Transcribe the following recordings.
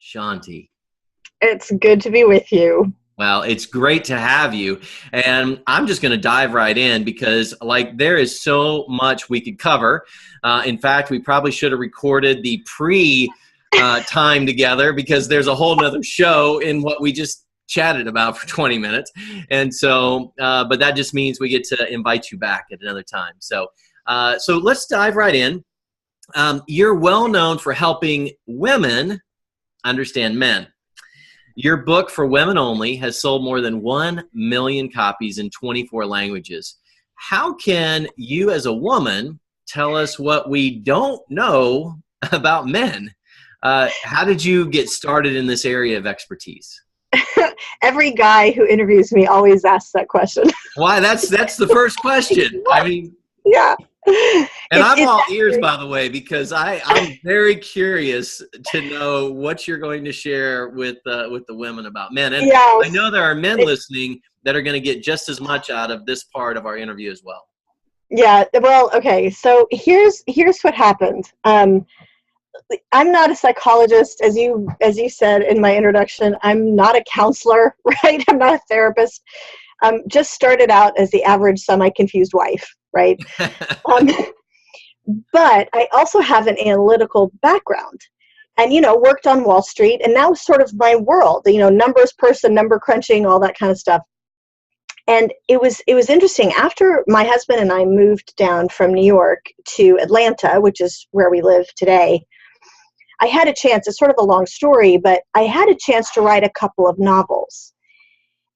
Shaunti. It's good to be with you. Well, it's great to have you. And I'm just going to dive right in because there is so much we could cover. In fact, we probably should have recorded the time together because there's a whole nother show in what we just chatted about for 20 minutes. And so, but that just means we get to invite you back at another time. So let's dive right in. You're well known for helping women understand men. Your book for women only has sold more than 1 million copies in 24 languages. How can you as a woman tell us what we don't know about men? How did you get started in this area of expertise? Every guy who interviews me always asks that question. Why? That's the first question. I mean, yeah. And I'm all ears, by the way, because I'm very curious to know what you're going to share with the women about men. And yes. I know there are men listening that are going to get just as much out of this part of our interview as well. Yeah. Well, okay. So here's what happened. I'm not a psychologist, as you said in my introduction. I'm not a counselor, right? I'm not a therapist. Just started out as the average semi-confused wife, right? But I also have an analytical background and, worked on Wall Street, and that was sort of my world, numbers person, number crunching, all that kind of stuff. And it was interesting. After my husband and I moved down from New York to Atlanta, which is where we live today, I had a chance, it's sort of a long story, but I had a chance to write a couple of novels.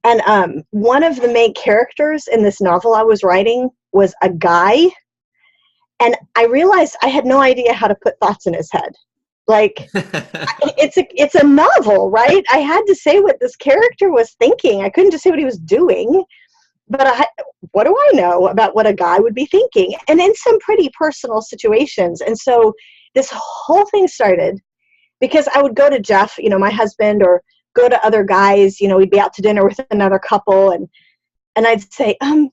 And one of the main characters in this novel I was writing was a guy. And I realized I had no idea how to put thoughts in his head. It's a novel, right? I had to say what this character was thinking. I couldn't just say what he was doing. But what do I know about what a guy would be thinking? And in some pretty personal situations. And so this whole thing started because I would go to Jeff, my husband, or go to other guys, we'd be out to dinner with another couple. And I'd say, can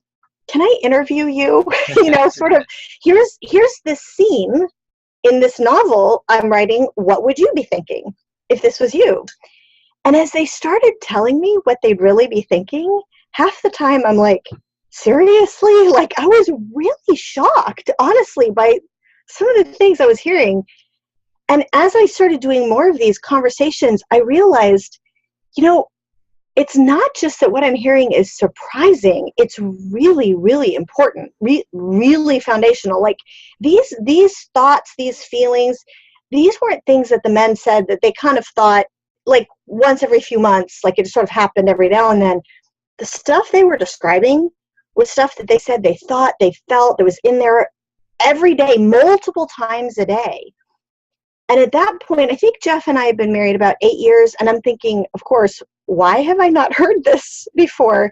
I interview you? Sort of, here's this scene in this novel I'm writing. What would you be thinking if this was you? And as they started telling me what they'd really be thinking, half the time I'm like, seriously? I was really shocked, honestly, by some of the things I was hearing. And as I started doing more of these conversations, I realized, it's not just that what I'm hearing is surprising. It's really, really important, really foundational. These thoughts, these feelings, these weren't things that the men said that they kind of thought once every few months, it sort of happened every now and then. The stuff they were describing was stuff that they said they thought, they felt, that was in there every day, multiple times a day. And at that point, I think Jeff and I had been married about 8 years, and I'm thinking, of course, why have I not heard this before?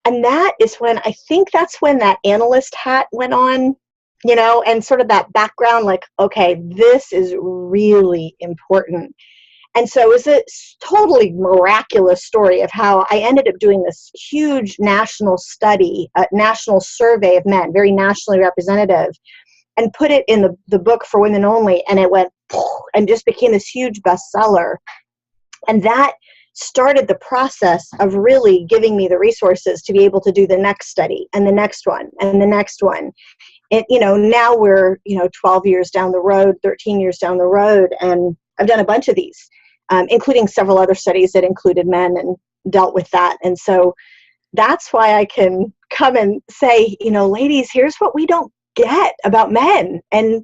And that is when, I think that's when that analyst hat went on, and sort of that background, okay, this is really important. And so it was a totally miraculous story of how I ended up doing this huge national study, a national survey of men, very nationally representative, and put it in the book for women only. And it went and just became this huge bestseller. And that started the process of really giving me the resources to be able to do the next study and the next one and the next one. And, now we're, 12 years down the road, 13 years down the road, and I've done a bunch of these, including several other studies that included men and dealt with that. And so that's why I can come and say, ladies, here's what we don't get about men, and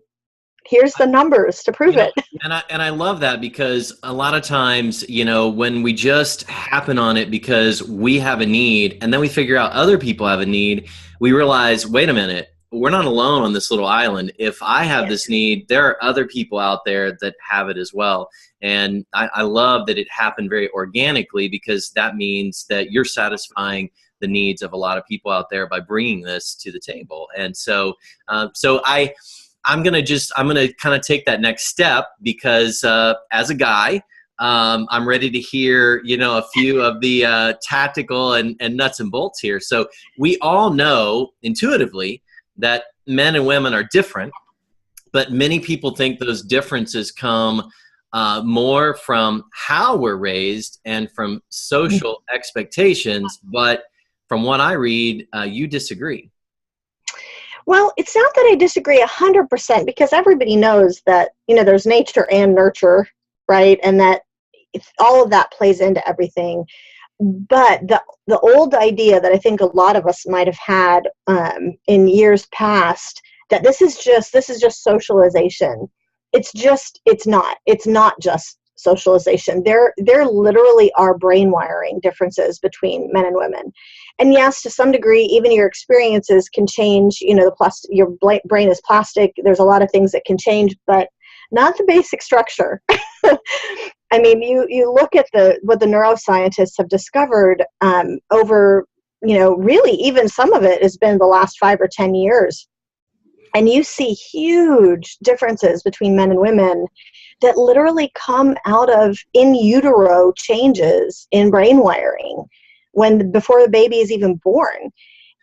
here's the numbers to prove it. And I love that, because a lot of times, when we just happen on it because we have a need, and then we figure out other people have a need, we realize, wait a minute, we're not alone on this little island. If I have this need, there are other people out there that have it as well. And I love that it happened very organically, because that means that you're satisfying the needs of a lot of people out there by bringing this to the table. And so, I'm going to kind of take that next step, because as a guy, I'm ready to hear, a few of the tactical and nuts and bolts here. So we all know intuitively that men and women are different, but many people think those differences come more from how we're raised and from social expectations. But from what I read, you disagree. Well, it's not that I disagree 100% because everybody knows that, there's nature and nurture, right? And that all of that plays into everything. But the old idea that I think a lot of us might have had in years past, that this is just socialization. It's not just socialization. There literally are brain wiring differences between men and women. And yes, to some degree, even your experiences can change. Your brain is plastic. There's a lot of things that can change, but not the basic structure. I mean, you look at what the neuroscientists have discovered over, really even some of it has been the last 5 or 10 years. And you see huge differences between men and women that literally come out of in utero changes in brain wiring before the baby is even born.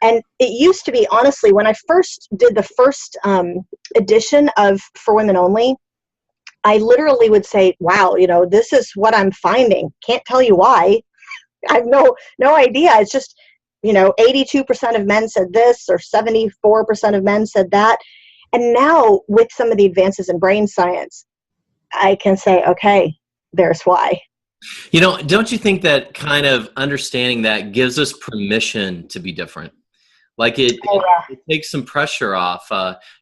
And it used to be, honestly, when I first did the first edition of For Women Only, I literally would say, wow, this is what I'm finding. Can't tell you why. I have no idea. It's just, 82% of men said this or 74% of men said that. And now with some of the advances in brain science, I can say, okay, there's why. Don't you think that kind of understanding that gives us permission to be different? Like it takes some pressure off.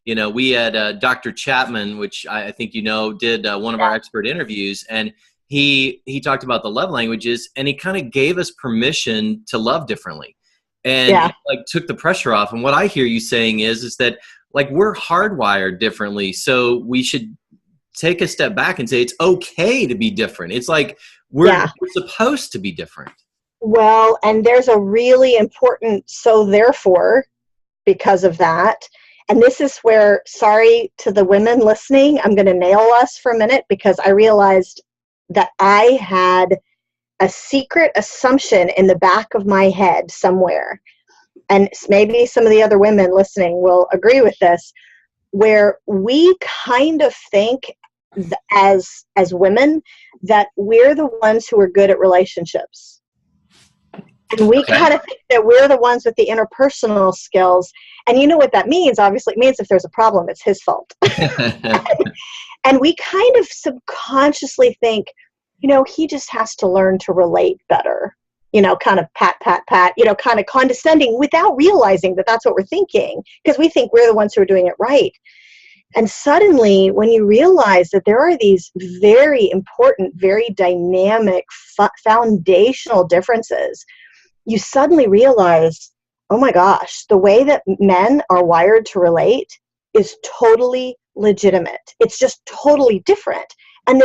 We had Dr. Chapman, which I think did one of our expert interviews, and he talked about the love languages, and he kind of gave us permission to love differently, and it, took the pressure off. And what I hear you saying is that we're hardwired differently, so we should take a step back and say it's okay to be different. It's like we're supposed to be different. Well, and there's a really important so therefore because of that. And this is where, sorry to the women listening, I'm going to nail us for a minute because I realized that I had a secret assumption in the back of my head somewhere. And maybe some of the other women listening will agree with this, where we kind of think as women that we're the ones who are good at relationships. And we kind of think that we're the ones with the interpersonal skills. And you know what that means? Obviously, it means if there's a problem, it's his fault. And we kind of subconsciously think, he just has to learn to relate better. Kind of pat, kind of condescending without realizing that that's what we're thinking, because we think we're the ones who are doing it right. And suddenly, when you realize that there are these very important, very dynamic, foundational differences, you suddenly realize, oh my gosh, the way that men are wired to relate is totally legitimate. It's just totally different. And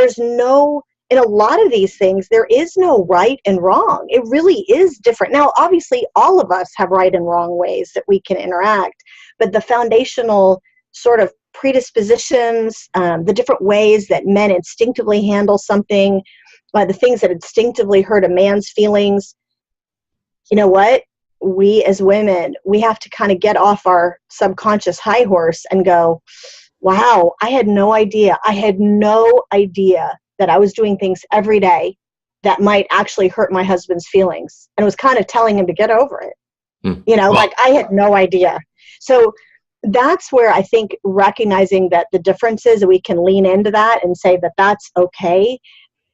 in a lot of these things, there is no right and wrong. It really is different. Now, obviously, all of us have right and wrong ways that we can interact, but the foundational sort of predispositions, the different ways that men instinctively handle something, the things that instinctively hurt a man's feelings, you know what? We as women, we have to kind of get off our subconscious high horse and go, wow, I had no idea. I had no idea that I was doing things every day that might actually hurt my husband's feelings. And was kind of telling him to get over it. I had no idea. So that's where I think recognizing that the differences, we can lean into that and say that that's okay.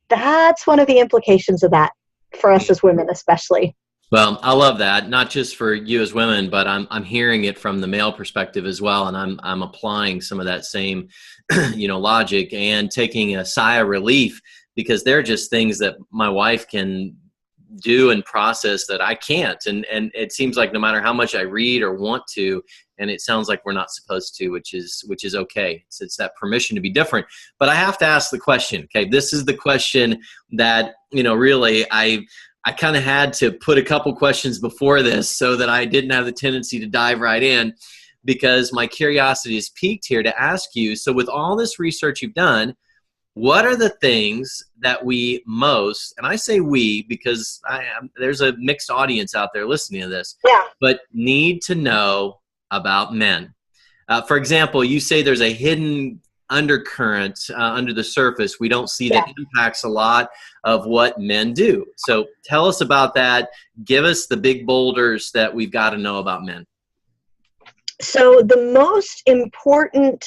That's one of the implications of that for us as women, especially. Well, I love that, not just for you as women, but I'm hearing it from the male perspective as well, and I'm applying some of that same, logic and taking a sigh of relief, because they're just things that my wife can do and process that I can't, and it seems like no matter how much I read or want to, and it sounds like we're not supposed to, which is okay. It's that permission to be different. But I have to ask the question. Okay, this is the question that really I kind of had to put a couple questions before this so that I didn't have the tendency to dive right in, because my curiosity is piqued here to ask you. So with all this research you've done, what are the things that we most, and I say we because there's a mixed audience out there listening to this, but need to know about men? For example, you say there's a hidden undercurrent under the surface we don't see Yeah. that impacts a lot of what men do. So tell us about that. Give us the big boulders that we've got to know about men. So the most important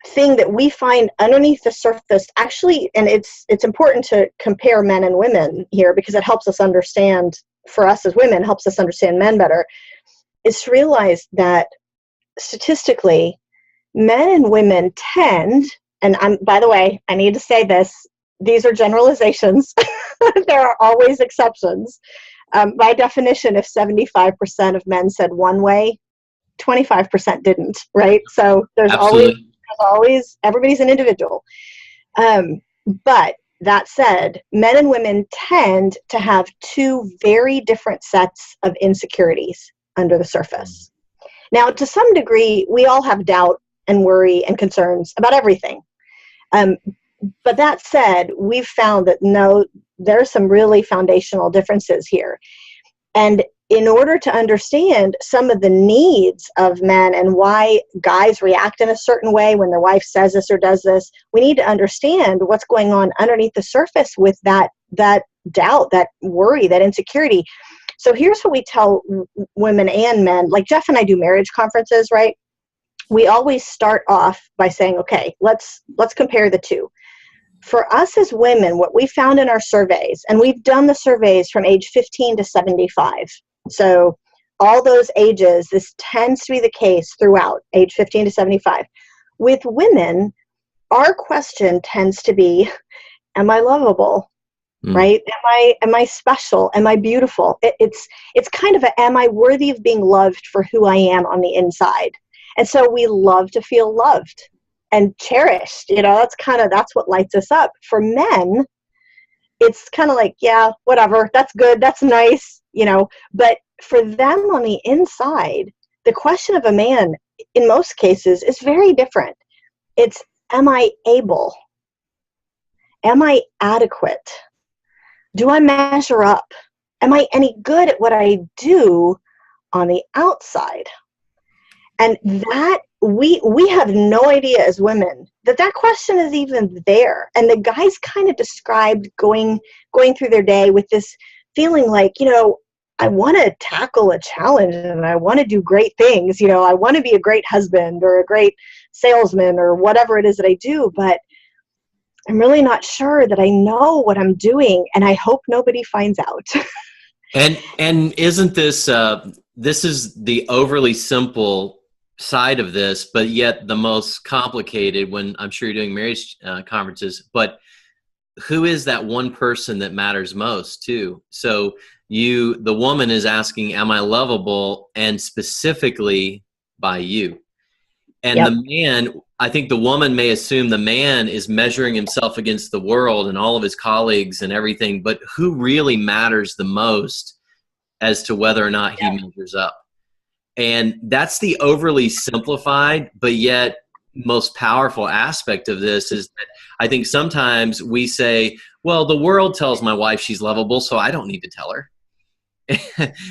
thing that we find underneath the surface, actually, and it's important to compare men and women here because it helps us understand, for us as women, helps us understand men better, is to realize that statistically, men and women tend, and by the way, I need to say this, these are generalizations. There are always exceptions. By definition, if 75% of men said one way, 25% didn't, right? So there's always, everybody's an individual. But that said, men and women tend to have two very different sets of insecurities under the surface. Now, to some degree, we all have doubt and worry and concerns about everything. But that said, we've found that no, there's some really foundational differences here. And in order to understand some of the needs of men and why guys react in a certain way when their wife says this or does this, we need to understand what's going on underneath the surface with that doubt, that worry, that insecurity. So here's what we tell women and men. Like Jeff and I do marriage conferences, right? We always start off by saying, okay, let's compare the two. For us as women, what we found in our surveys, and we've done the surveys from age 15 to 75. So all those ages, this tends to be the case throughout, age 15 to 75. With women, our question tends to be, am I lovable? Right? Am I special? Am I beautiful? It's kind of am I worthy of being loved for who I am on the inside? And so we love to feel loved and cherished. That's what lights us up. For men, it's kind of like, yeah, whatever, that's good, that's nice, but for them on the inside, the question of a man in most cases is very different. It's, am I able? Am I adequate? Do I measure up? Am I any good at what I do on the outside? And that we have no idea as women that question is even there. And the guys kind of described going through their day with this feeling like, I want to tackle a challenge and I want to do great things. I want to be a great husband or a great salesman or whatever it is that I do, but I'm really not sure that I know what I'm doing, and I hope nobody finds out. And isn't this this is the overly simple side of this, but yet the most complicated when I'm sure you're doing marriage conferences, but who is that one person that matters most too? So the woman is asking, am I lovable? And specifically by you. And yep. The man, I think the woman may assume the man is measuring himself against the world and all of his colleagues and everything, but who really matters the most as to whether or not he measures up? And that's the overly simplified, but yet most powerful aspect of this is that I think sometimes we say, well, the world tells my wife she's lovable, so I don't need to tell her.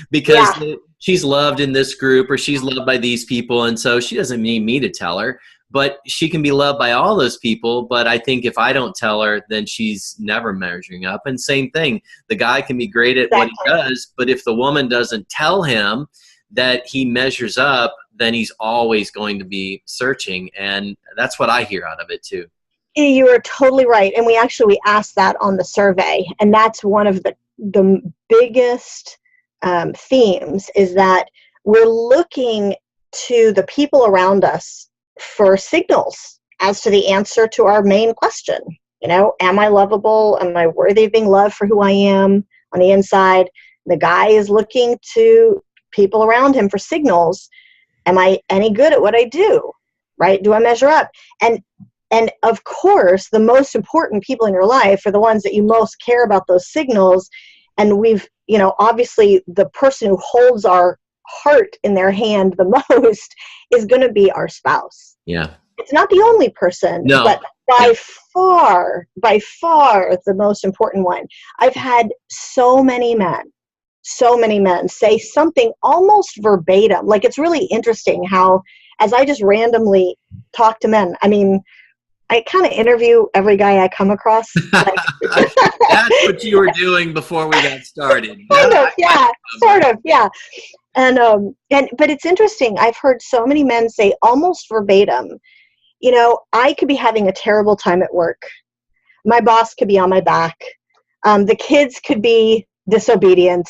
Because she's loved in this group or she's loved by these people, and so she doesn't need me to tell her. But she can be loved by all those people, but I think if I don't tell her, then she's never measuring up. And same thing, the guy can be great at what he does, but if the woman doesn't tell him that he measures up, then he's always going to be searching. And that's what I hear out of it too. You are totally right. And we asked that on the survey. And that's one of the biggest themes, is that we're looking to the people around us for signals as to the answer to our main question. Am I lovable? Am I worthy of being loved for who I am on the inside? The guy is looking to people around him for signals. Am I any good at what I do? Right? Do I measure up? And of course, the most important people in your life are the ones that you most care about those signals. And we've, obviously the person who holds our heart in their hand the most is going to be our spouse. Yeah. It's not the only person, but by far the most important one. I've had so many men say something almost verbatim. Like, it's really interesting how as I just randomly talk to men. I mean, I kind of interview every guy I come across. Like, that's what you were doing before we got started. Kind of, yeah, sort of, yeah. And but it's interesting. I've heard so many men say almost verbatim, you know, I could be having a terrible time at work. My boss could be on my back. The kids could be disobedient.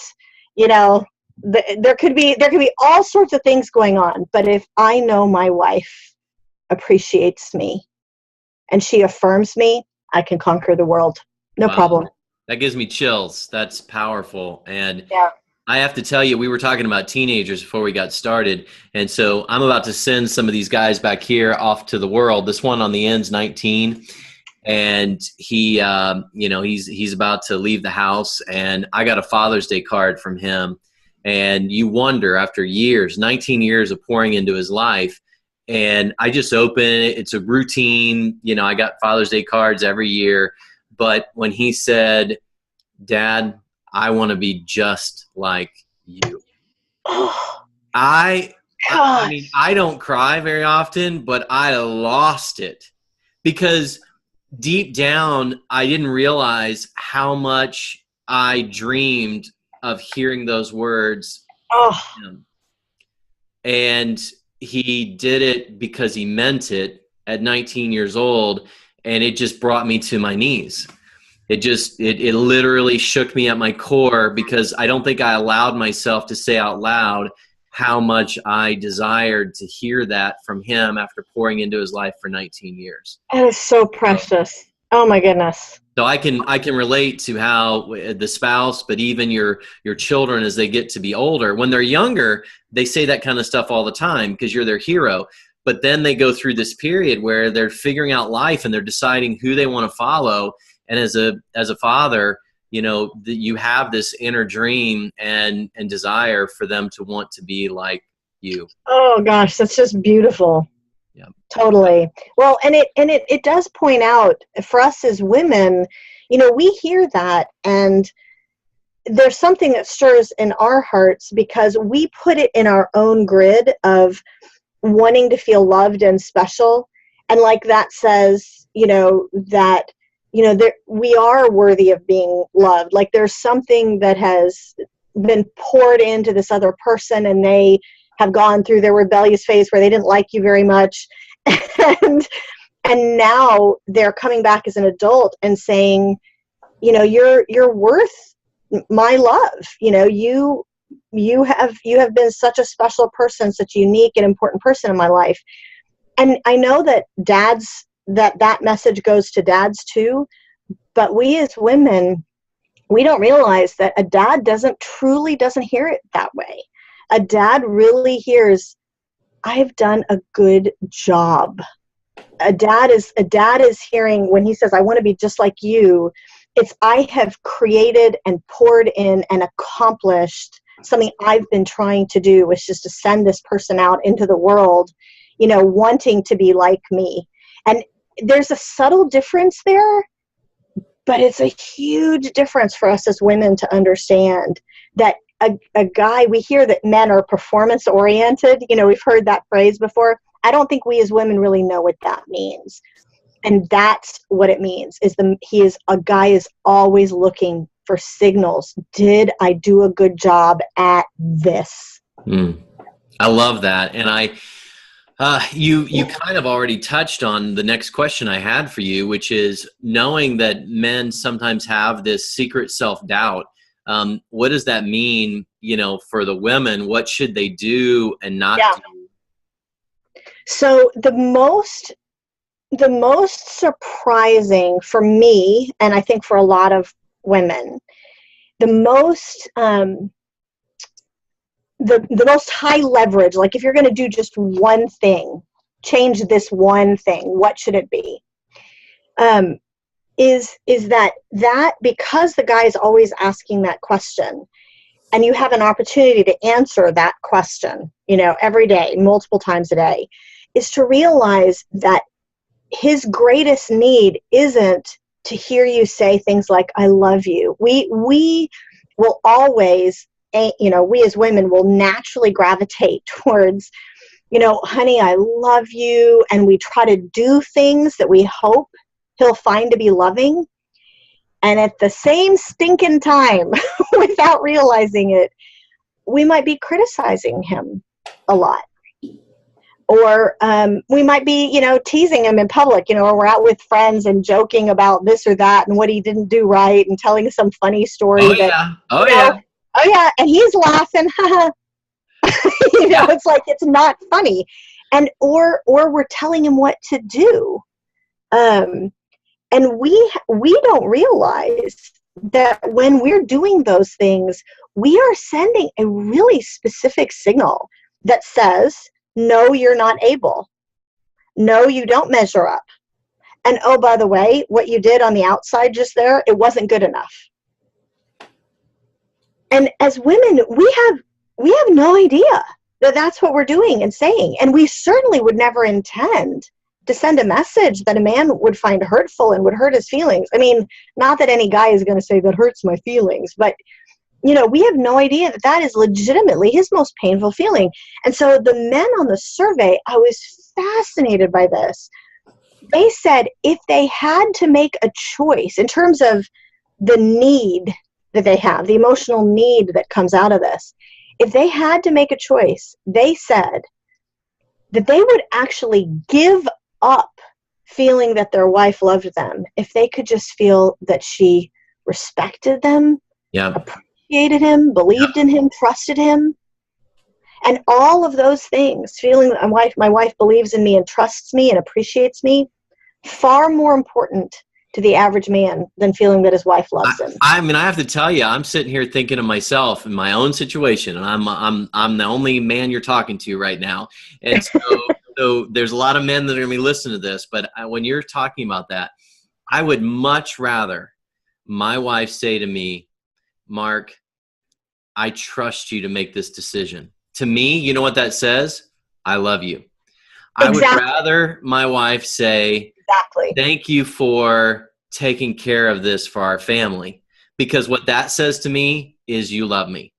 You know, there could be all sorts of things going on. But if I know my wife appreciates me and she affirms me, I can conquer the world. No problem. That gives me chills. That's powerful. And yeah. I have to tell you, we were talking about teenagers before we got started. And so I'm about to send some of these guys back here off to the world. This one on the end's 19. And he, you know, he's about to leave the house. And I got a Father's Day card from him. And you wonder, after years, 19 years of pouring into his life, and I just open it. It's a routine. You know, I got Father's Day cards every year. But when he said, Dad, I want to be just like you. I mean, I don't cry very often, but I lost it because deep down, I didn't realize how much I dreamed of hearing those words from him. And he did it because he meant it at 19 years old, and it just brought me to my knees. It literally shook me at my core because I don't think I allowed myself to say out loud how much I desired to hear that from him after pouring into his life for 19 years. That is so precious. Oh my goodness. So I can relate to how the spouse, but even your children as they get to be older, when they're younger, they say that kind of stuff all the time because you're their hero. But then they go through this period where they're figuring out life and they're deciding who they want to follow. And as a father, you know, you have this inner dream and desire for them to want to be like you. Oh gosh, that's just beautiful. Yeah. Totally. Well, and it does point out for us as women, you know, we hear that and there's something that stirs in our hearts because we put it in our own grid of wanting to feel loved and special. And like that says, you know, that you know, we are worthy of being loved. Like there's something that has been poured into this other person and they have gone through their rebellious phase where they didn't like you very much. And now they're coming back as an adult and saying, you know, you're worth my love. You know, you have been such a special person, such a unique and important person in my life. And I know that dads, that message goes to dads too, but we as women, we don't realize that a dad truly doesn't hear it that way. A dad really hears, I've done a good job. A dad is hearing when he says, I want to be just like you, it's I have created and poured in and accomplished something I've been trying to do, which is to send this person out into the world, you know, wanting to be like me. And there's a subtle difference there, but it's a huge difference for us as women to understand that a guy, we hear that men are performance oriented. You know, we've heard that phrase before. I don't think we as women really know what that means. And that's what it means is a guy is always looking for signals. Did I do a good job at this? I love that. And you kind of already touched on the next question I had for you, which is knowing that men sometimes have this secret self-doubt. What does that mean, you know, for the women? What should they do and not do? So the most surprising for me, and I think for a lot of women, the most high leverage, like if you're going to do just one thing, change this one thing, what should it be? Is that because the guy is always asking that question and you have an opportunity to answer that question, you know, every day, multiple times a day, is to realize that his greatest need isn't to hear you say things like, I love you. We will always, you know, we as women will naturally gravitate towards honey, I love you, and we try to do things that we hope he'll find to be loving, and at the same stinking time, without realizing it, we might be criticizing him a lot. Or we might be, teasing him in public, or we're out with friends and joking about this or that and what he didn't do right and telling some funny story Oh, that, yeah. Oh, yeah. oh, yeah, and he's laughing, Yeah. it's like it's not funny, or we're telling him what to do, and we don't realize that when we're doing those things, we are sending a really specific signal that says, no, you're not able. No, you don't measure up. And oh, by the way, what you did on the outside just there, it wasn't good enough. And as women, we have no idea that that's what we're doing and saying. And we certainly would never intend to send a message that a man would find hurtful and would hurt his feelings. I mean, not that any guy is going to say that hurts my feelings, but we have no idea that that is legitimately his most painful feeling. And so the men on the survey, I was fascinated by this. They said if they had to make a choice in terms of the need that they have, the emotional need that comes out of this, if they had to make a choice, they said that they would actually give up feeling that their wife loved them if they could just feel that she respected them, Yeah. appreciated him, believed in him, trusted him. And all of those things, feeling that my wife believes in me and trusts me and appreciates me, far more important to the average man than feeling that his wife loves him. I mean, I have to tell you, I'm sitting here thinking of myself in my own situation, and I'm the only man you're talking to right now. And so there's a lot of men that are going to be listening to this, but when you're talking about that, I would much rather my wife say to me, Mark, I trust you to make this decision. To me, you know what that says? I love you. I would rather my wife say, thank you for taking care of this for our family, because what that says to me is you love me.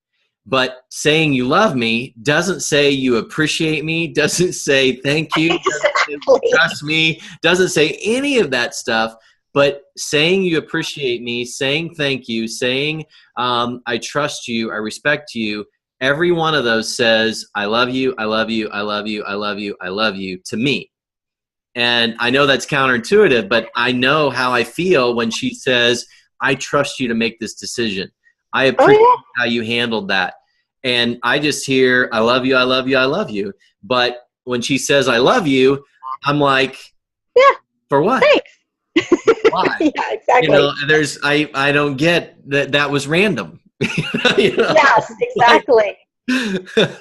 But saying you love me doesn't say you appreciate me, doesn't say thank you, doesn't say trust me, doesn't say any of that stuff. But saying you appreciate me, saying thank you, saying I trust you, I respect you, every one of those says I love you, I love you, I love you, I love you, I love you to me. And I know that's counterintuitive, but I know how I feel when she says, I trust you to make this decision. I appreciate how you handled that. And I just hear, I love you, I love you, I love you. But when she says, I love you, I'm like, yeah, for what? Thanks. Why? Yeah, exactly. I don't get that was random. Yes, exactly.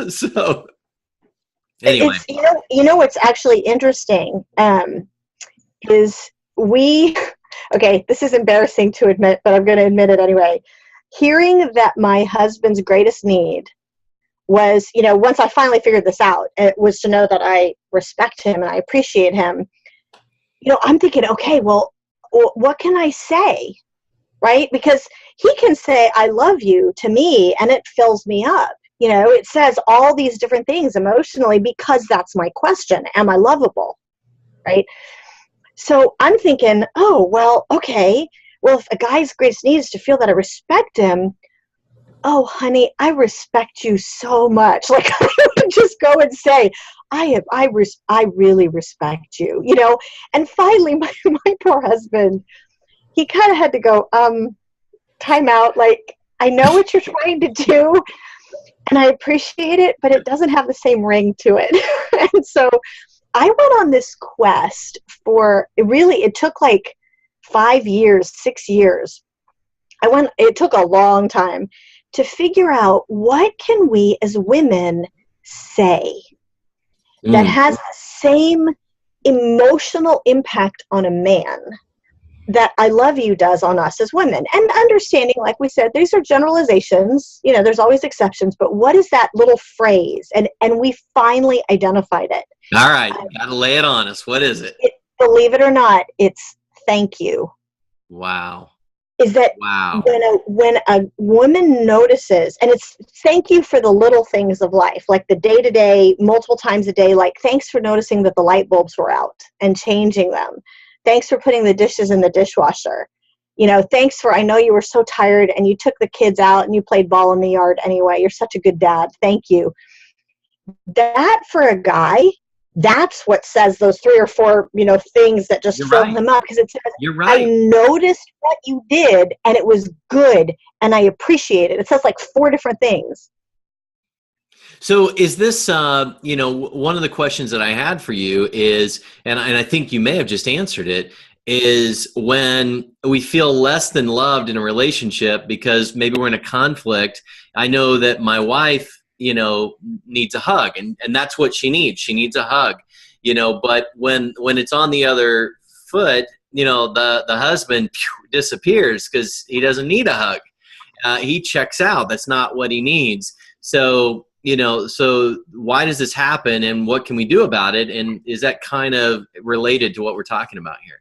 So anyway. It's, what's actually interesting is okay, this is embarrassing to admit, but I'm going to admit it anyway. Hearing that my husband's greatest need was, once I finally figured this out, it was to know that I respect him and I appreciate him. I'm thinking, okay, well, what can I say? Right? Because he can say, I love you to me, and it fills me up. It says all these different things emotionally because that's my question. Am I lovable? Right? So I'm thinking, oh, well, okay. Well, if a guy's greatest need is to feel that I respect him, oh, honey, I respect you so much. Like, I would just go and say, I really respect you, And finally, my poor husband, he kind of had to go, time out. Like, I know what you're trying to do, and I appreciate it, but it doesn't have the same ring to it. And so I went on this quest it took like 5 years, 6 years. It took a long time to figure out what can we as women say that has the same emotional impact on a man that I love you does on us as women. And understanding, like we said, these are generalizations, there's always exceptions, but what is that little phrase? And we finally identified it. All right, gotta lay it on us. What is it? Believe it or not, it's thank you. Wow. is that Wow. when a woman notices, and it's thank you for the little things of life, like the day-to-day, multiple times a day, like thanks for noticing that the light bulbs were out and changing them. Thanks for putting the dishes in the dishwasher. Thanks for, I know you were so tired and you took the kids out and you played ball in the yard anyway. You're such a good dad. Thank you. That for a guy, that's what says those 3 or 4, things that just You're fill right. him up, because it says, You're I right. noticed what you did and it was good and I appreciate it. It says like 4 different things. So is this, one of the questions that I had for you is, and I think you may have just answered it, is when we feel less than loved in a relationship because maybe we're in a conflict. I know that my wife, needs a hug, and that's what she needs. She needs a hug, but when it's on the other foot, the husband disappears because he doesn't need a hug. He checks out. That's not what he needs. So, so why does this happen and what can we do about it? And is that kind of related to what we're talking about here?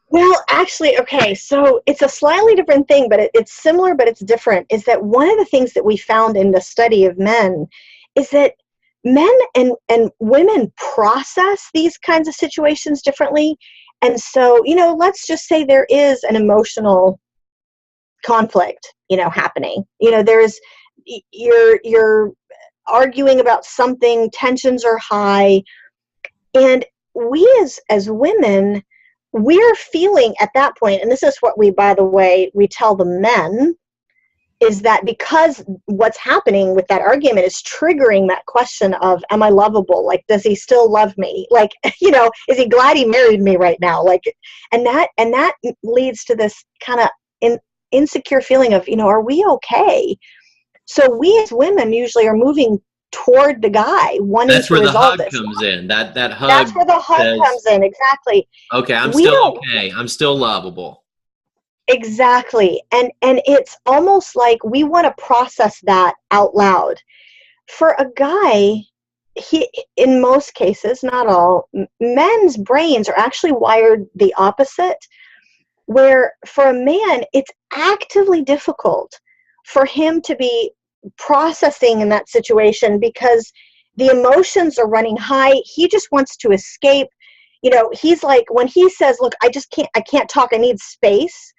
Well, actually, okay, so it's a slightly different thing, but it's similar, but it's different, is that one of the things that we found in the study of men is that men and women process these kinds of situations differently. And so, let's just say there is an emotional conflict, happening. There's, you're arguing about something, tensions are high, and we as women, we're feeling at that point, and this is what we, by the way, we tell the men, is that because what's happening with that argument is triggering that question of, am I lovable? Like, does he still love me? Like, is he glad he married me right now? Like, and that leads to this kind of insecure feeling of, are we okay? So we as women usually are moving toward the guy, wanting That's to where the resolve hug this. comes in. That hug That's where the hug says, comes in, exactly. okay, I'm We still don't okay. I'm still lovable. Exactly. And it's almost like we want to process that out loud. For a guy, in most cases, not all, men's brains are actually wired the opposite, where for a man, it's actively difficult for him to be processing in that situation because the emotions are running high. He just wants to escape. He's like, when he says, look, I can't talk, I need space.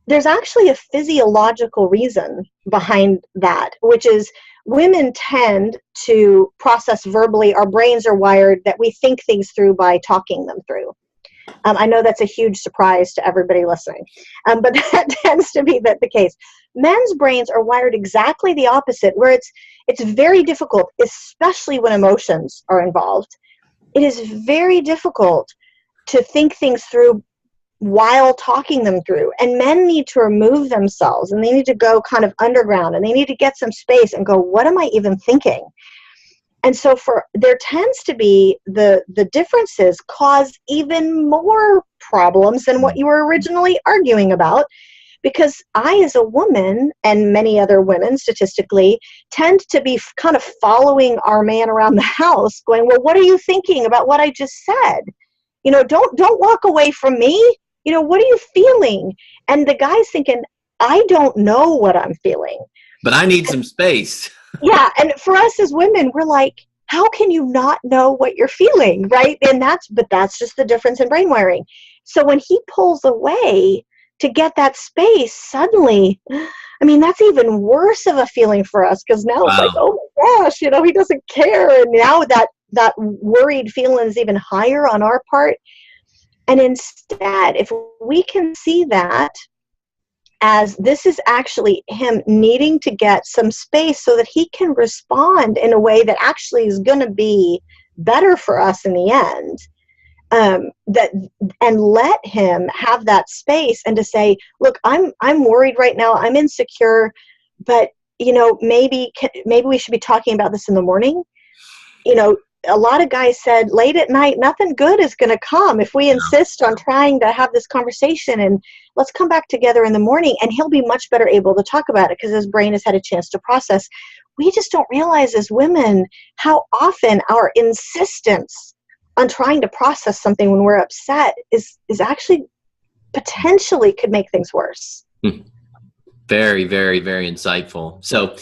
There's actually a physiological reason behind that, which is women tend to process verbally. Our brains are wired that we think things through by talking them through. I know that's a huge surprise to everybody listening, but that tends to be the case. Men's brains are wired exactly the opposite, where it's very difficult, especially when emotions are involved. It is very difficult to think things through while talking them through. And men need to remove themselves, and they need to go kind of underground, and they need to get some space and go, what am I even thinking? And so there tends to be the differences cause even more problems than what you were originally arguing about, because I, as a woman, and many other women statistically, tend to be kind of following our man around the house going, well, what are you thinking about what I just said? Don't walk away from me. What are you feeling? And the guy's thinking, I don't know what I'm feeling. But I need some space. Yeah, and for us as women, we're like, how can you not know what you're feeling, right? But that's just the difference in brain wiring. So when he pulls away to get that space, suddenly, that's even worse of a feeling for us, because now it's like, oh my gosh, he doesn't care. And now that worried feeling is even higher on our part. And instead, if we can see that as this is actually him needing to get some space so that he can respond in a way that actually is going to be better for us in the end, and let him have that space and to say, look, I'm worried right now, I'm insecure, but maybe we should be talking about this in the morning. A lot of guys said late at night, nothing good is going to come if we insist on trying to have this conversation, and let's come back together in the morning, and he'll be much better able to talk about it because his brain has had a chance to process. We just don't realize as women how often our insistence on trying to process something when we're upset is actually potentially could make things worse. Very, very, very insightful. So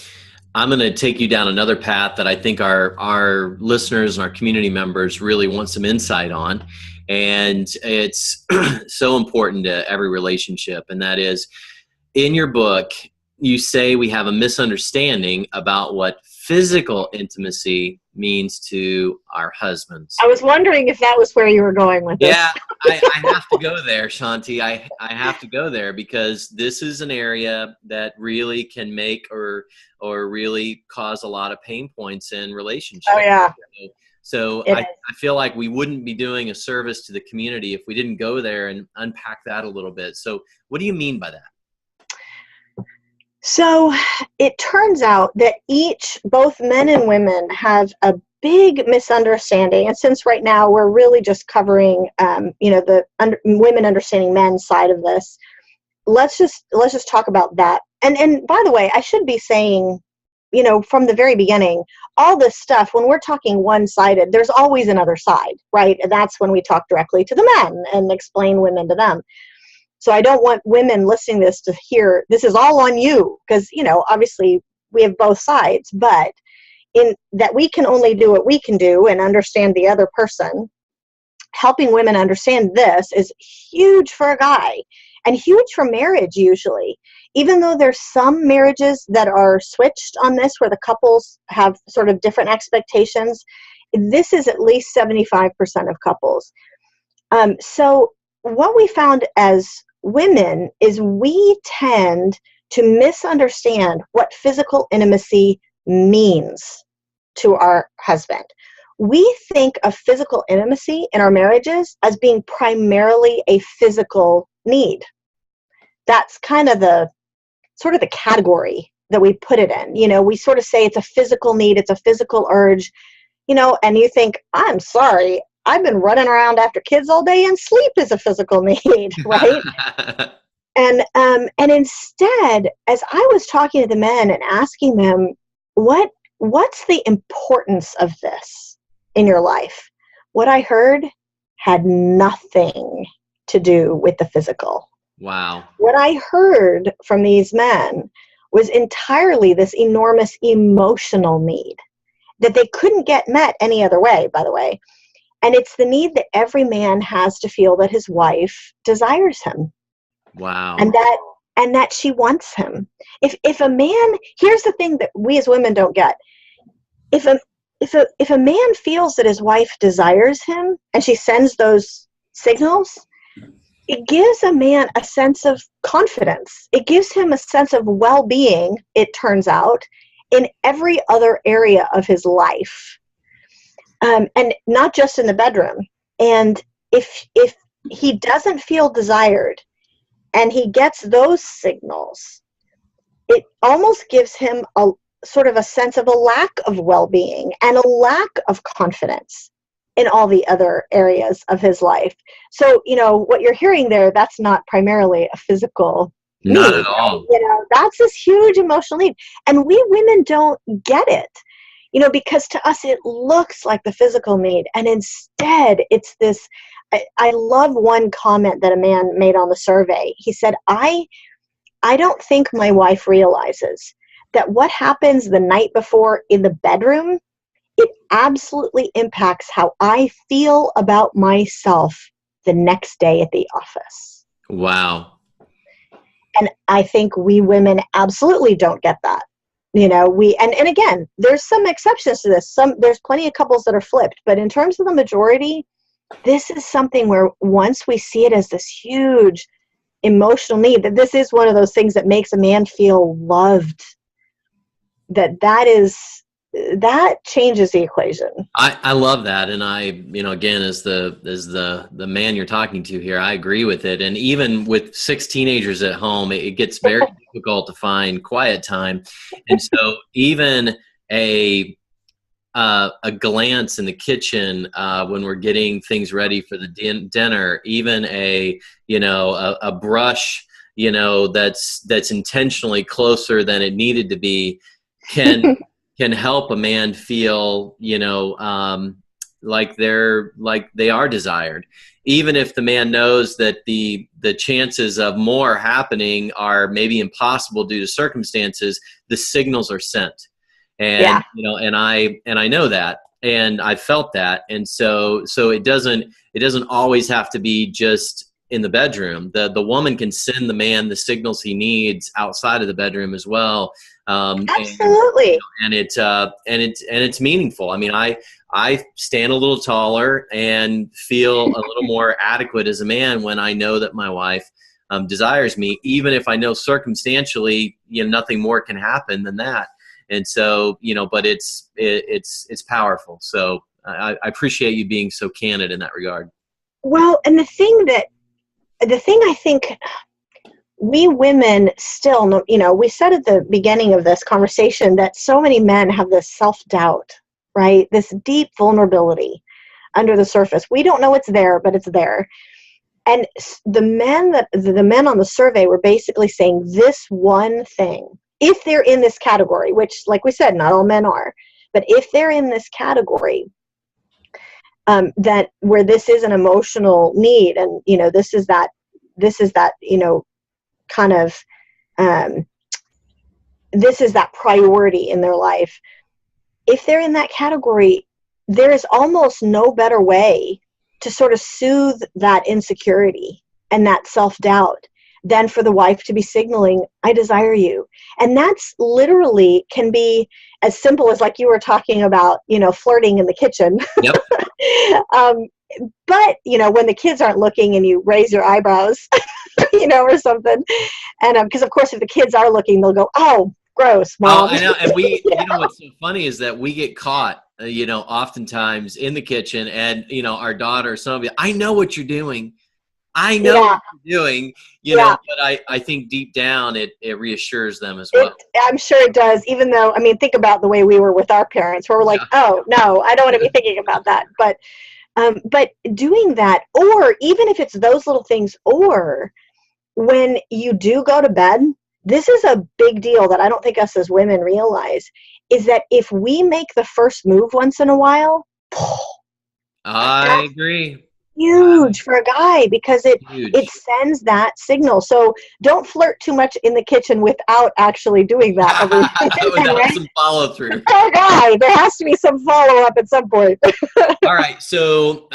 I'm going to take you down another path that I think our listeners and our community members really want some insight on. And it's so important to every relationship. And that is, in your book, you say we have a misunderstanding about what physical intimacy means to our husbands. I was wondering if that was where you were going with this. Yeah, I have to go there, Shaunti. I have to go there because this is an area that really can make or really cause a lot of pain points in relationships. Oh, yeah. So I feel like we wouldn't be doing a service to the community if we didn't go there and unpack that a little bit. So what do you mean by that? So it turns out that both men and women, have a big misunderstanding. And since right now we're really just covering, the women understanding men's side of this, let's just talk about that. And by the way, I should be saying, from the very beginning, all this stuff, when we're talking one-sided, there's always another side, right? And that's when we talk directly to the men and explain women to them. So I don't want women listening to this to hear, this is all on you, because, obviously we have both sides, but in that we can only do what we can do and understand the other person. Helping women understand this is huge for a guy and huge for marriage usually. Even though there's some marriages that are switched on this where the couples have sort of different expectations, this is at least 75% of couples. So what we found as women is we tend to misunderstand what physical intimacy means to our husband. We think of physical intimacy in our marriages as being primarily a physical need. That's kind of the category that we put it in. We sort of say it's a physical need, it's a physical urge, and you think, I'm sorry, I've been running around after kids all day, and sleep is a physical need, right? And instead, as I was talking to the men and asking them, what's the importance of this in your life? What I heard had nothing to do with the physical. Wow. What I heard from these men was entirely this enormous emotional need that they couldn't get met any other way, by the way. And it's the need that every man has to feel that his wife desires him. Wow. And that she wants him. If a man, here's the thing that we as women don't get. If a man feels that his wife desires him and she sends those signals, it gives a man a sense of confidence. It gives him a sense of well-being, it turns out, in every other area of his life. And not just in the bedroom. And if he doesn't feel desired and he gets those signals, it almost gives him a sort of a sense of a lack of well-being and a lack of confidence in all the other areas of his life. So, what you're hearing there, that's not primarily a physical need. Not at all. That's this huge emotional need. And we women don't get it. Because to us it looks like the physical need, and instead it's this. I love one comment that a man made on the survey. He said, I don't think my wife realizes that what happens the night before in the bedroom, it absolutely impacts how I feel about myself the next day at the office. Wow. And I think we women absolutely don't get that. And again, there's some exceptions to this. There's plenty of couples that are flipped, but in terms of the majority, this is something where once we see it as this huge emotional need, that this is one of those things that makes a man feel loved, that changes the equation. I love that. And again, as the man you're talking to here, I agree with it. And even with 6 teenagers at home, it gets very difficult to find quiet time. And so even a glance in the kitchen when we're getting things ready for the dinner, even a brush, that's intentionally closer than it needed to be, can help a man feel, like they are desired, even if the man knows that the chances of more happening are maybe impossible due to circumstances. The signals are sent, and and I know that, and I felt that, and so it doesn't always have to be just in the bedroom. The woman can send the man the signals he needs outside of the bedroom as well. Absolutely. And it's meaningful. I mean, I stand a little taller and feel a little more adequate as a man when I know that my wife desires me, even if I know circumstantially, nothing more can happen than that. And so, but it's powerful. So I appreciate you being so candid in that regard. Well, and the thing I think we women still, we said at the beginning of this conversation that so many men have this self-doubt, right? This deep vulnerability under the surface. We don't know it's there, but it's there. And the men on the survey were basically saying this one thing, if they're in this category, which, like we said, not all men are, but if they're in this category, that where this is an emotional need, and this is that kind of this is that priority in their life. If they're in that category, there is almost no better way to sort of soothe that insecurity and that self-doubt than for the wife to be signaling, I desire you. And that's literally can be as simple as, like you were talking about, flirting in the kitchen. Yep. But, when the kids aren't looking and you raise your eyebrows, or something. And because, of course, if the kids are looking, they'll go, oh, gross, Mom. Oh, I know. And we, what's so funny is that we get caught, oftentimes in the kitchen, and, our daughter, somebody, I know what you're doing. I know what you're doing, but I think deep down it reassures them as well. I'm sure it does, even though, think about the way we were with our parents, where we're like, oh, no, I don't want to be thinking about that. But doing that, or even if it's those little things, or when you do go to bed, this is a big deal that I don't think us as women realize, is that if we make the first move once in a while, I agree. Huge for a guy, because it sends that signal. So don't flirt too much in the kitchen without actually doing that every day. Without some follow through. Oh, guy, there has to be some follow up at some point. All right, so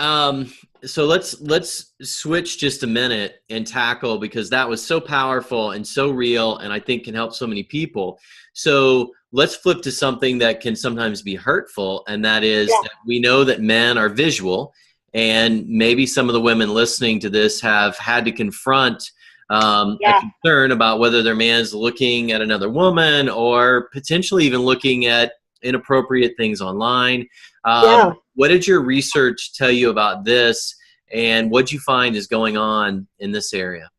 let's switch just a minute and tackle, because that was so powerful and so real, and I think can help so many people. So let's flip to something that can sometimes be hurtful, and that is that we know that men are visual. And maybe some of the women listening to this have had to confront a concern about whether their man is looking at another woman, or potentially even looking at inappropriate things online. What did your research tell you about this, and what did you find is going on in this area?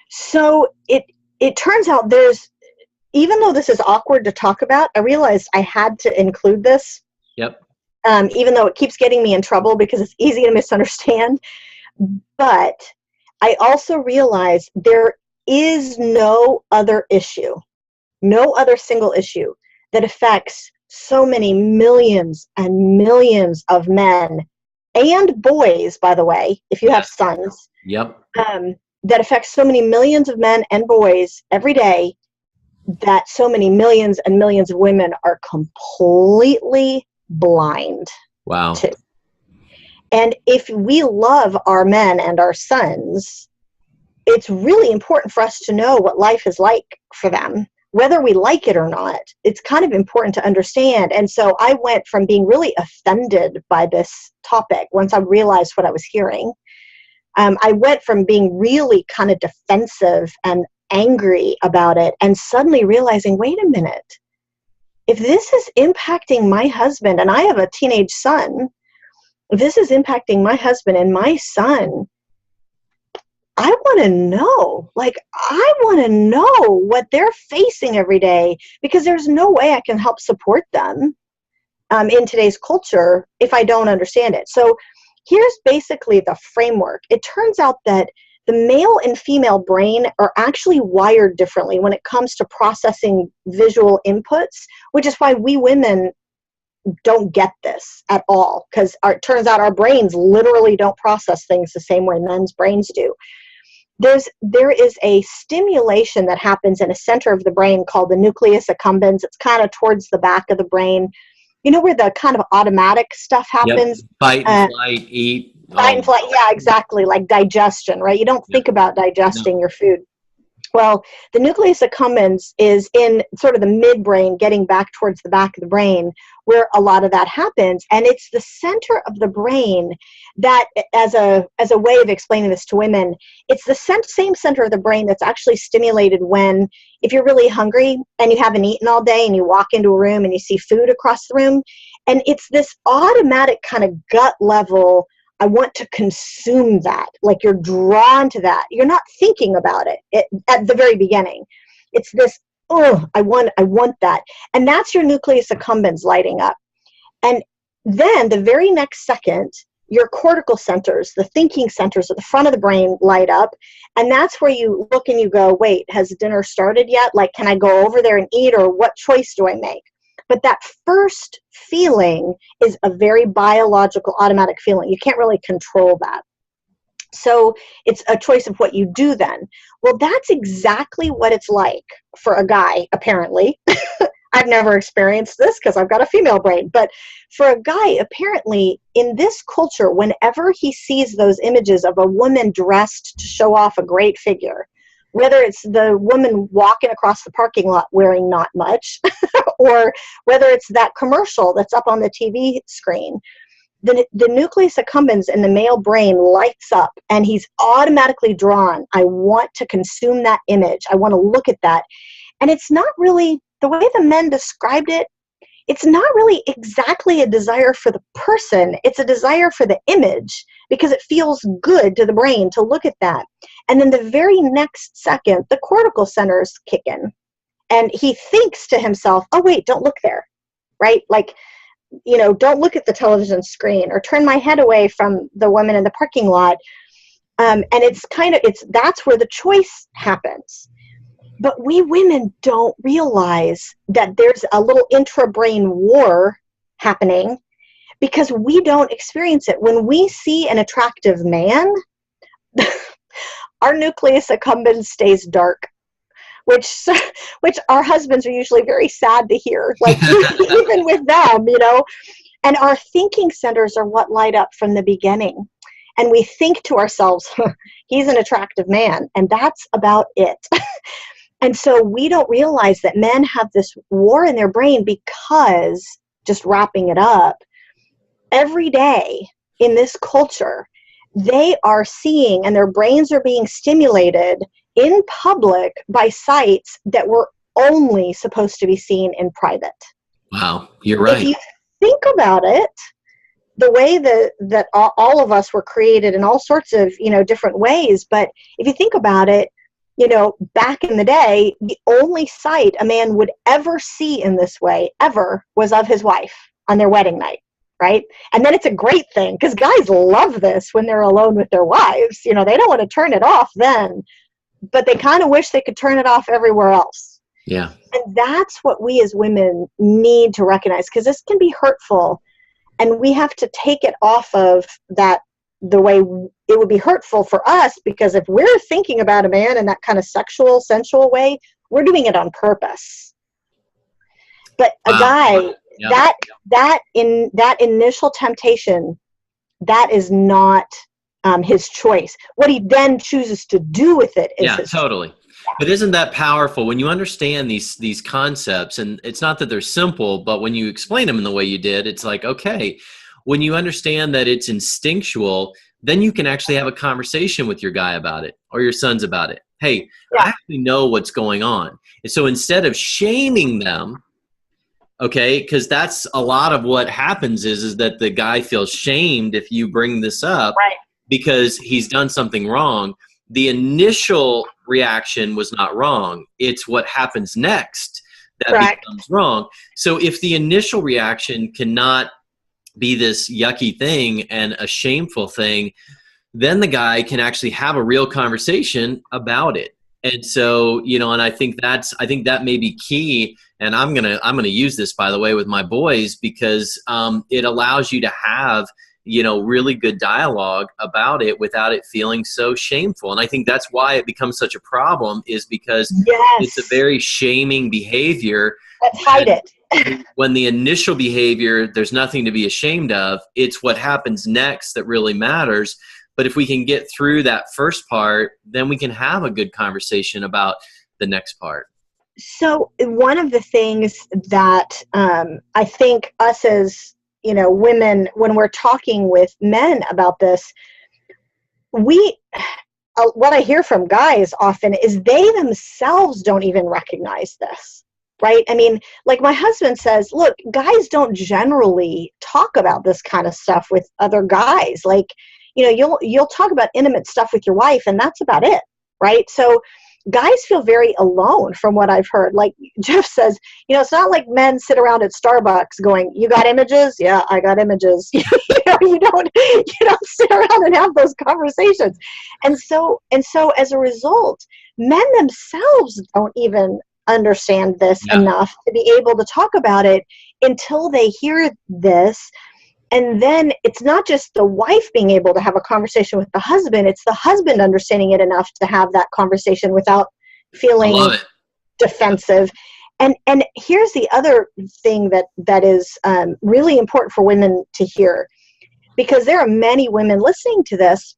So it turns out even though this is awkward to talk about, I realized I had to include this. Yep. Even though it keeps getting me in trouble because it's easy to misunderstand. But I also realize there is no other issue, no other single issue that affects so many millions and millions of men and boys, by the way, if you have sons. Yep. That affects so many millions of men and boys every day, that so many millions and millions of women are completely blind. Wow. To. And if we love our men and our sons, it's really important for us to know what life is like for them, whether we like it or not. It's kind of important to understand. And so I went from being really offended by this topic once I realized what I was hearing. I went from being really kind of defensive and angry about it, and suddenly realizing, wait a minute, if this is impacting my husband, and I have a teenage son, if this is impacting my husband and my son, I want to know. I want to know what they're facing every day, because there's no way I can help support them in today's culture if I don't understand it. So here's basically the framework. It turns out that the male and female brain are actually wired differently when it comes to processing visual inputs, which is why we women don't get this at all, because it turns out our brains literally don't process things the same way men's brains do. There is a stimulation that happens in a center of the brain called the nucleus accumbens. It's kind of towards the back of the brain. You know where the kind of automatic stuff happens? Yep. Fight and flight, eat. Fight and flight, yeah, exactly, like digestion, right? You don't think about digesting your food. Well, the nucleus accumbens is in sort of the midbrain, getting back towards the back of the brain, where a lot of that happens. And it's the center of the brain that, as a way of explaining this to women, it's the same center of the brain that's actually stimulated when, if you're really hungry and you haven't eaten all day and you walk into a room and you see food across the room, and it's this automatic kind of gut level, I want to consume that. Like, you're drawn to that. You're not thinking about it at the very beginning. It's this, oh, I want that. And that's your nucleus accumbens lighting up. And then the very next second, your cortical centers, the thinking centers at the front of the brain, light up. And that's where you look and you go, wait, has dinner started yet? Like, can I go over there and eat, or what choice do I make? But that first feeling is a very biological, automatic feeling. You can't really control that. So it's a choice of what you do then. Well, that's exactly what it's like for a guy, apparently. I've never experienced this because I've got a female brain. But for a guy, apparently, in this culture, whenever he sees those images of a woman dressed to show off a great figure, whether it's the woman walking across the parking lot wearing not much, or whether it's that commercial that's up on the TV screen, the nucleus accumbens in the male brain lights up, and he's automatically drawn. I want to consume that image. I want to look at that. And it's not really, the way the men described it, it's not really exactly a desire for the person. It's a desire for the image, because it feels good to the brain to look at that. And then the very next second, the cortical centers kick in. And he thinks to himself, oh, wait, don't look there, right? Like, don't look at the television screen, or turn my head away from the woman in the parking lot. And that's where the choice happens. But we women don't realize that there's a little intra-brain war happening, because we don't experience it. When we see an attractive man, our nucleus accumbens stays dark, which our husbands are usually very sad to hear, like even with them, and our thinking centers are what light up from the beginning. And we think to ourselves, he's an attractive man, and that's about it. And so we don't realize that men have this war in their brain, because, just wrapping it up, every day in this culture, they are seeing, and their brains are being stimulated in public by sites that were only supposed to be seen in private. Wow, you're right. If you think about it, the way that all of us were created in all sorts of, different ways, but if you think about it, back in the day, the only sight a man would ever see in this way, ever, was of his wife on their wedding night, right? And then it's a great thing, because guys love this when they're alone with their wives. They don't want to turn it off then, but they kind of wish they could turn it off everywhere else. Yeah. And that's what we as women need to recognize, because this can be hurtful, and we have to take it off of that, the way it would be hurtful for us, because if we're thinking about a man in that kind of sexual, sensual way, we're doing it on purpose. But a guy, that initial temptation, that is not his choice. What he then chooses to do with it is his totally. But isn't that powerful when you understand these concepts? And it's not that they're simple, but when you explain them in the way you did, it's like, okay, when you understand that it's instinctual, then you can actually have a conversation with your guy about it, or your sons about it. Hey, I actually know what's going on. And so instead of shaming them, okay, because that's a lot of what happens is that the guy feels shamed if you bring this up, right, because he's done something wrong. The initial reaction was not wrong. It's what happens next that becomes wrong. So if the initial reaction cannot be this yucky thing and a shameful thing, then the guy can actually have a real conversation about it. And so, and I think that may be key. And I'm gonna use this, by the way, with my boys, because it allows you to have really good dialogue about it without it feeling so shameful. And I think that's why it becomes such a problem, is because it's a Yes. very shaming behavior. Let's hide it. When the initial behavior, there's nothing to be ashamed of. It's what happens next that really matters. But if we can get through that first part, then we can have a good conversation about the next part. So one of the things that I think us as women, when we're talking with men about this, what I hear from guys often is they themselves don't even recognize this. Right? I mean, like my husband says, look, guys don't generally talk about this kind of stuff with other guys. Like, you'll talk about intimate stuff with your wife, and that's about it. Right? So guys feel very alone from what I've heard. Like Jeff says, it's not like men sit around at Starbucks going, you got images? Yeah, I got images. You don't sit around and have those conversations. And so as a result, men themselves don't even understand this enough to be able to talk about it until they hear this. And then it's not just the wife being able to have a conversation with the husband, it's the husband understanding it enough to have that conversation without feeling defensive. And here's the other thing that is really important for women to hear, because there are many women listening to this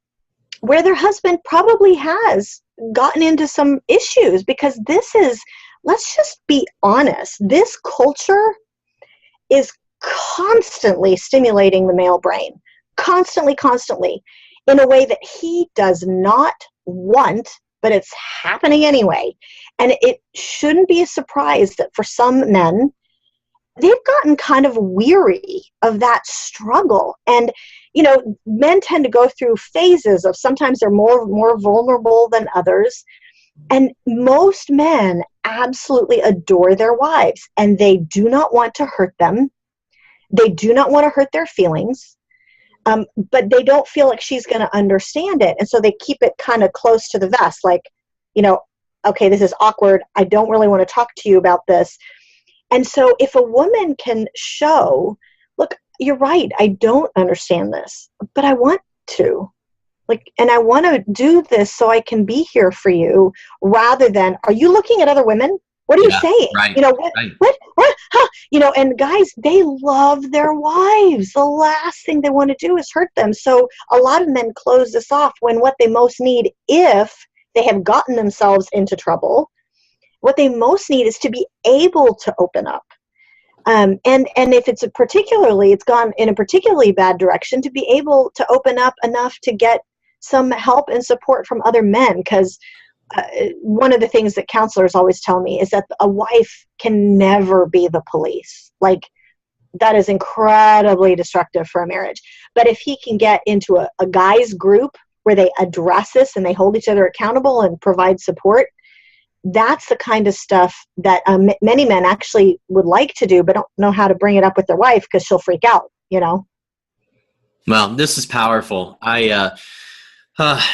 where their husband probably has gotten into some issues, because this is, let's just be honest, this culture is constantly stimulating the male brain, constantly, in a way that he does not want, but it's happening anyway. And it shouldn't be a surprise that for some men, they've gotten kind of weary of that struggle. And, men tend to go through phases of, sometimes they're more vulnerable than others. And most men absolutely adore their wives, and they do not want to hurt them. They do not want to hurt their feelings, but they don't feel like she's going to understand it. And so they keep it kind of close to the vest, like, okay, this is awkward. I don't really want to talk to you about this. And so if a woman can show, look, you're right, I don't understand this, but I want to. And I want to do this so I can be here for you, rather than, are you looking at other women? What are you saying? Right, what? Huh? And guys, they love their wives. The last thing they want to do is hurt them. So a lot of men close this off, when what they most need, if they have gotten themselves into trouble, what they most need is to be able to open up. And if it's gone in a particularly bad direction, to be able to open up enough to get some help and support from other men. Because one of the things that counselors always tell me is that a wife can never be the police. Like, that is incredibly destructive for a marriage. But if he can get into a guy's group where they address this and they hold each other accountable and provide support, that's the kind of stuff that many men actually would like to do, but don't know how to bring it up with their wife because she'll freak out, Well, this is powerful.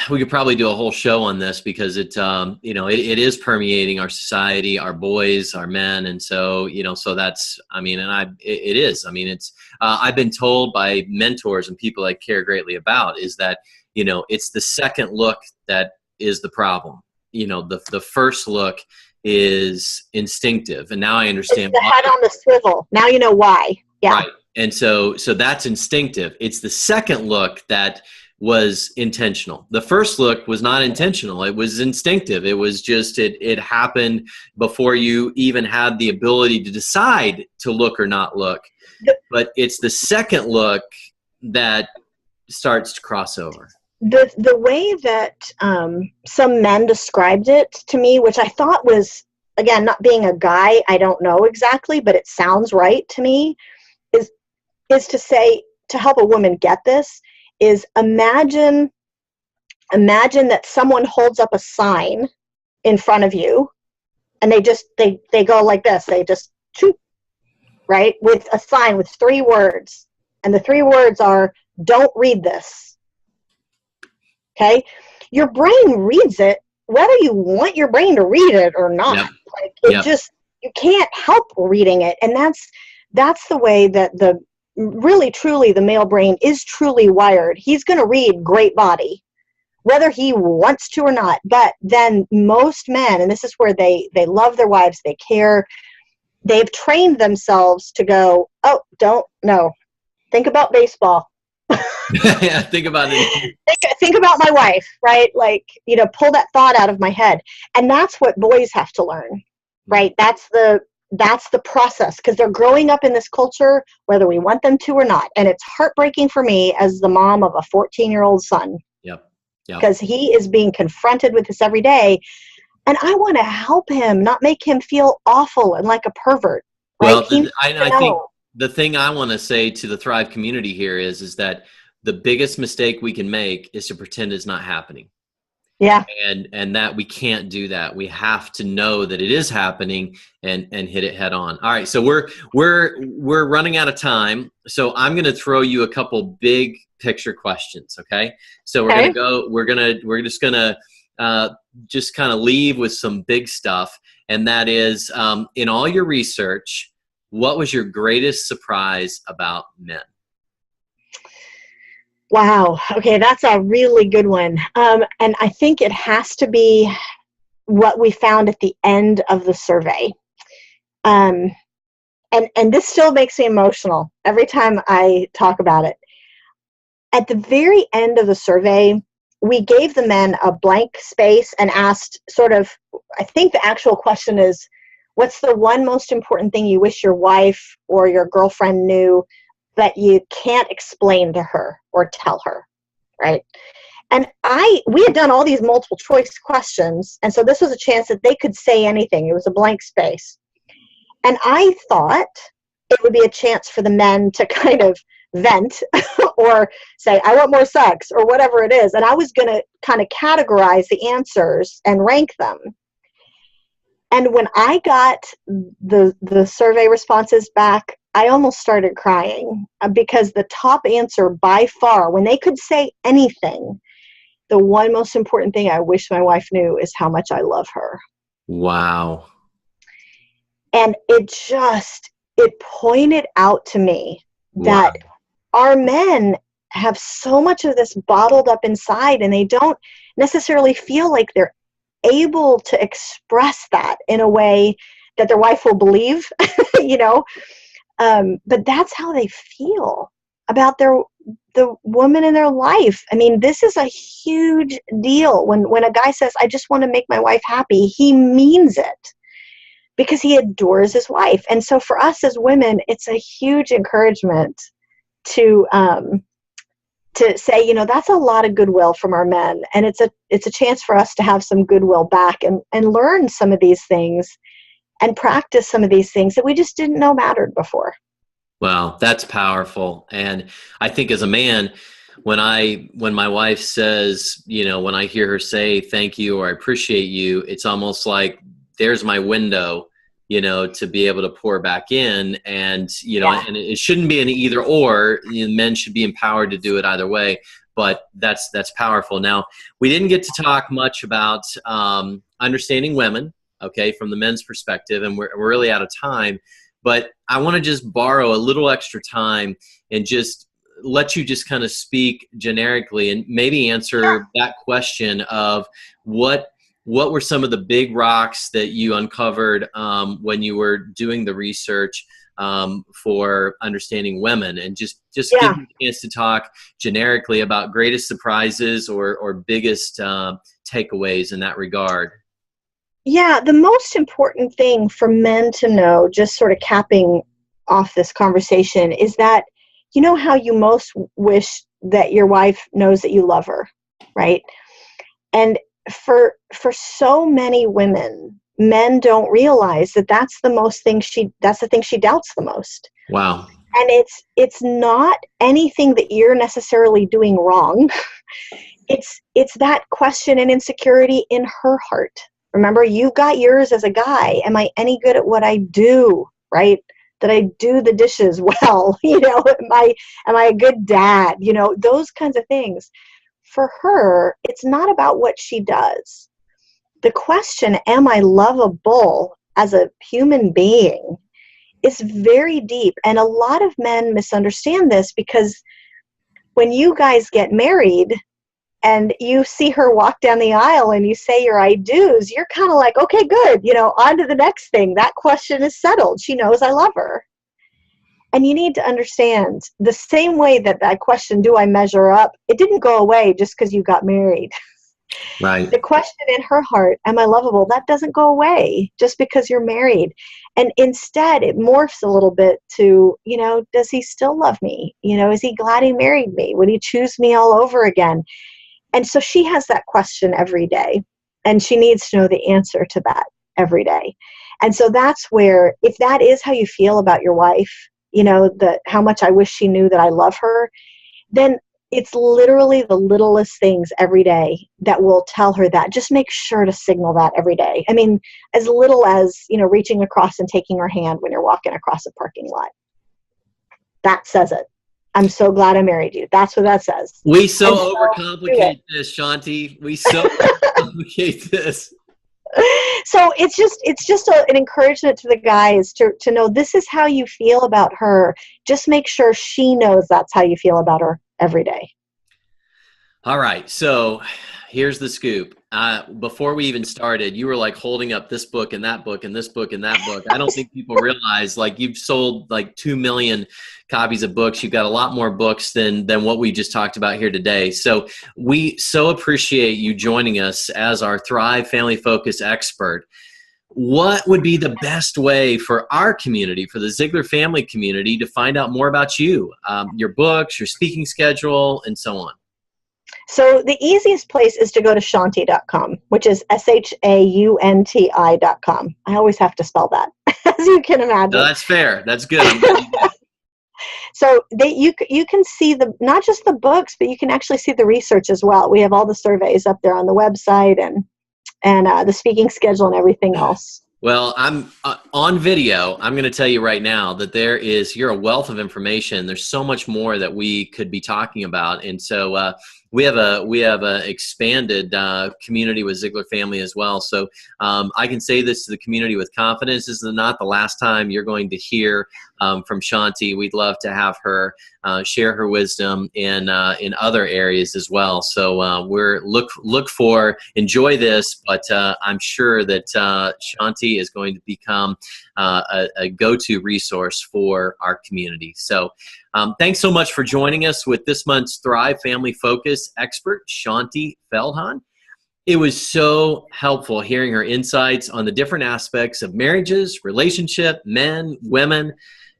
We could probably do a whole show on this, because it is permeating our society, our boys, our men. And so, so that's, it is, it's, I've been told by mentors and people I care greatly about, is that, it's the second look that is the problem. The first look is instinctive. And now I understand it's the head on the swivel. Now you know why. Yeah. Right. And so that's instinctive. It's the second look that was intentional. The first look was not intentional. It was instinctive. It was just, it happened before you even had the ability to decide to look or not look. But it's the second look that starts to cross over. The way that some men described it to me, which I thought was, again, not being a guy, I don't know exactly, but it sounds right to me, is to say, to help a woman get this, is imagine that someone holds up a sign in front of you, and they go like this, they just shoot, right, with a sign with 3 words, and the 3 words are, don't read this. Okay, your brain reads it whether you want your brain to read it or not. Yep. Like it Yep. just, you can't help reading it. And that's the way that the really truly the male brain is truly wired. He's going to read great body, whether he wants to or not. But then most men, and this is where they love their wives, they care, they've trained themselves to go, oh, don't, no, think about baseball. Yeah, think about it. Think about my wife, right? Like, pull that thought out of my head. And that's what boys have to learn, right? That's the process, because they're growing up in this culture, whether we want them to or not. And it's heartbreaking for me as the mom of a 14-year-old son. Yep. Because he is being confronted with this every day. And I want to help him, not make him feel awful and like a pervert. Right? Well, I think the thing I want to say to the Thrive community here is that the biggest mistake we can make is to pretend it's not happening. Yeah. And that we can't do that. We have to know that it is happening and hit it head on. All right. So we're running out of time. So I'm going to throw you a couple big picture questions. Okay. So we're just going to just kind of leave with some big stuff. And that is, in all your research, what was your greatest surprise about men? Wow. Okay, that's a really good one. And I think it has to be what we found at the end of the survey. And this still makes me emotional every time I talk about it. At the very end of the survey, we gave the men a blank space and asked I think the actual question is, what's the one most important thing you wish your wife or your girlfriend knew that you can't explain to her or tell her, right? And we had done all these multiple choice questions, and so this was a chance that they could say anything. It was a blank space. And I thought it would be a chance for the men to kind of vent or say, I want more sex, or whatever it is. And I was going to kind of categorize the answers and rank them. And when I got the survey responses back, I almost started crying, because the top answer by far, when they could say anything, the one most important thing I wish my wife knew is how much I love her. Wow. And it pointed out to me that our men have so much of this bottled up inside, and they don't necessarily feel like they're able to express that in a way that their wife will believe, but that's how they feel about the woman in their life. I mean, this is a huge deal. When a guy says, I just want to make my wife happy, he means it, because he adores his wife. And so for us as women, it's a huge encouragement to say, that's a lot of goodwill from our men. And it's a chance for us to have some goodwill back and learn some of these things and practice some of these things that we just didn't know mattered before. Wow, that's powerful. And I think as a man, when my wife says, when I hear her say thank you or I appreciate you, it's almost like there's my window, to be able to pour back in. And, and it shouldn't be an either or. Men should be empowered to do it either way. But that's powerful. Now, we didn't get to talk much about understanding women, okay, from the men's perspective, and we're really out of time. But I want to just borrow a little extra time and just let you just kind of speak generically and maybe answer that question of what were some of the big rocks that you uncovered when you were doing the research for understanding women, and just give me a chance to talk generically about greatest surprises or biggest takeaways in that regard. Yeah, the most important thing for men to know, just sort of capping off this conversation, is that how you most wish that your wife knows that you love her, right? And for so many women, men don't realize that that's the thing she doubts the most. Wow. And it's not anything that you're necessarily doing wrong. It's that question and insecurity in her heart. Remember, you got yours as a guy. Am I any good at what I do, right? Did I do the dishes well? Am I a good dad? Those kinds of things. For her, it's not about what she does. the question, am I lovable as a human being, is very deep. And a lot of men misunderstand this, because when you guys get married and you see her walk down the aisle and you say your I do's, you're kind of like, okay, good, on to the next thing. That question is settled. She knows I love her. And you need to understand, the same way that question, do I measure up, it didn't go away just because you got married. Right. The question in her heart, am I lovable, that doesn't go away just because you're married. And instead, it morphs a little bit to, does he still love me? Is he glad he married me? Would he choose me all over again? And so she has that question every day, and she needs to know the answer to that every day. And so that's where, if that is how you feel about your wife, how much I wish she knew that I love her, then it's literally the littlest things every day that will tell her that. Just make sure to signal that every day. I mean, as little as, reaching across and taking her hand when you're walking across a parking lot. That says it. I'm so glad I married you. That's what that says. We so overcomplicate this, Shaunti. We so overcomplicate this. So it's just an encouragement to the guys to know, this is how you feel about her. Just make sure she knows that's how you feel about her every day. All right. So here's the scoop. Before we even started, you were like holding up this book and that book and this book and that book. I don't think people realize, like, you've sold like 2 million copies of books. You've got a lot more books than what we just talked about here today. So we so appreciate you joining us as our Thrive Family Focus expert. What would be the best way for our community, for the Ziglar family community, to find out more about you, your books, your speaking schedule, and so on? So the easiest place is to go to Shaunti.com, which is SHAUNTI.com. I always have to spell that, as you can imagine. No, that's fair. That's good. So you can see not just the books, but you can actually see the research as well. We have all the surveys up there on the website, and the speaking schedule and everything else. Well, I'm on video. I'm going to tell you right now that you're a wealth of information. There's so much more that we could be talking about. And so we have a expanded community with Ziglar family as well. So I can say this to the community with confidence. This is not the last time you're going to hear from Shaunti. We'd love to have her share her wisdom in other areas as well. So we're enjoy this, but I'm sure that Shaunti is going to become a go-to resource for our community. So thanks so much for joining us with this month's Thrive Family Focus expert, Shaunti Feldhahn. It was so helpful hearing her insights on the different aspects of marriages, relationship, men, women.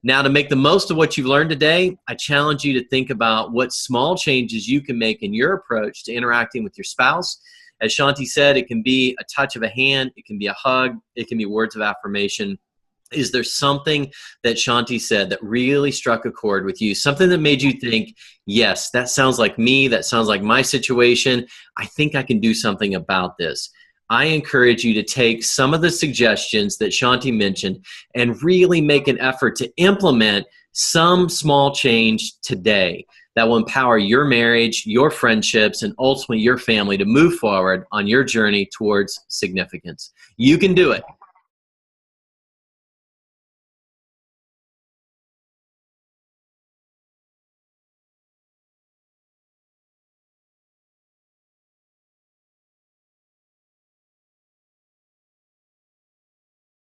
Now, to make the most of what you've learned today, I challenge you to think about what small changes you can make in your approach to interacting with your spouse. As Shaunti said, it can be a touch of a hand, it can be a hug, it can be words of affirmation. Is there something that Shaunti said that really struck a chord with you? Something that made you think, yes, that sounds like me, that sounds like my situation. I think I can do something about this. I encourage you to take some of the suggestions that Shaunti mentioned and really make an effort to implement some small change today that will empower your marriage, your friendships, and ultimately your family to move forward on your journey towards significance. You can do it.